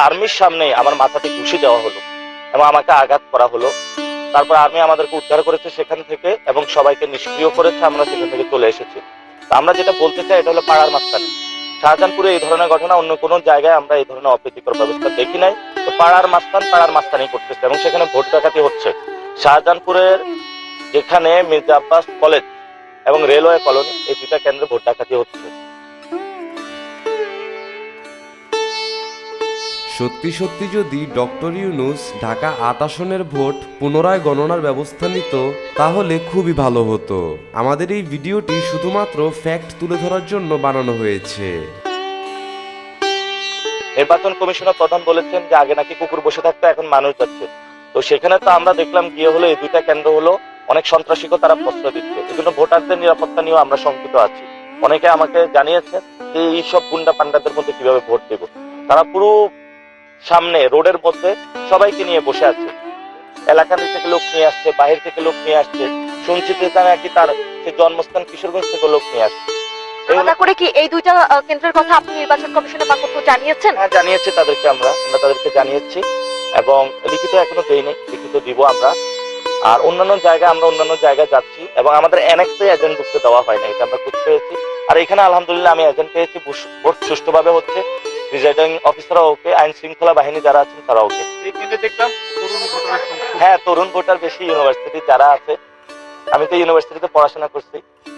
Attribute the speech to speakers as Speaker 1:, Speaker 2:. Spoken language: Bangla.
Speaker 1: আর্মির সামনে আমার মাথাতে ঘুষি দেওয়া হলো এবং আমাকে আঘাত করা হলো। তারপর আর্মি আমাদেরকে উদ্ধার করেছে সেখান থেকে এবং সবাইকে নিষ্ক্রিয় করেছে, আমরা সেখান থেকে চলে এসেছি। তো আমরা যেটা বলতে চাই এটা হলো পাড়ার মাঝখানে শাহজাহানপুরে এই ধরনের ঘটনা অন্য কোনো জায়গায় আমরা এই ধরনের অপ্রীতিকর ব্যবস্থা দেখি নাই। তো পাড়ার মাঝখানেই করতেছে এবং সেখানে ভোট ডাকাতি হচ্ছে। শাহজাহানপুরের যেখানে মির্জা আব্বাস কলেজ এবং রেলওয়ে কলোনি এই দুটা কেন্দ্রে ভোট ডাকাতি হচ্ছে।
Speaker 2: সত্যি সত্যি যদি ডক্টর ইউনূস ঢাকা ৮ আসনের ভোট পুনরায় গণনার ব্যবস্থা নিত তাহলে খুবই ভালো হতো। আমাদের এই ভিডিওটি শুধুমাত্র ফ্যাক্ট তুলে ধরার জন্য বানানো হয়েছে।
Speaker 1: নির্বাচন কমিশনার প্রধান বলেছেন যে আগে নাকি কুকুর বসে থাকতো, এখন মানুষ যাচ্ছে। তো সেখানে তো আমরা দেখলাম গিয়ে হলো এই দুইটা কেন্দ্র হলো অনেক সন্ত্রাসীকে তারা প্রশ্রয় দিচ্ছে। এই জন্য ভোটারদের নিরাপত্তা নিয়েও আমরা শঙ্কিত আছি। অনেকে আমাকে জানিয়েছে যে এইসব গুন্ডা পান্ডাদের মধ্যে কিভাবে ভোট দেব। তারা পুরো সামনে রোডের মধ্যে সবাইকে নিয়ে বসে আছে, এলাকা থেকে লোক নিয়ে আসছে, বাহির থেকে লোক নিয়ে আসছে। শুনছি যে তারা নাকি তার সে জন্মস্থান কিশোরগঞ্জ থেকে লোক নিয়ে আসছে।
Speaker 3: আলাদা করে কি এই দুইটা কেন্দ্রের কথা আপনি নির্বাচন কমিশনে বা কোথাও জানিয়েছেন?
Speaker 1: হ্যাঁ, জানিয়েছি তাদেরকে, আমরা তাদেরকে জানিয়েছি এবং লিখিত এখনো দেইনি, লিখিত দিব আমরা। আর অন্যান্য জায়গায় যাচ্ছি এবং আমাদের এনএক্সে এজেন্ট ঢুকতে দেওয়া হয় না, এটা আমরা খুঁজে পেয়েছি। আর এখানে আলহামদুলিল্লাহ আমি এজেন্ট পেয়েছি, ভোট সুষ্ঠুভাবে হচ্ছে। প্রিজাইডিং অফিসাররা ওকে, আইন শৃঙ্খলা বাহিনী যারা আছেন তারা ওকে।
Speaker 4: দেখলাম তরুণ ভোটারের সংখ্যা।
Speaker 1: হ্যাঁ, তরুণ ভোটার বেশি ইউনিভার্সিটি যারা আছে। আমি তো ইউনিভার্সিটিতে পড়াশোনা করছি।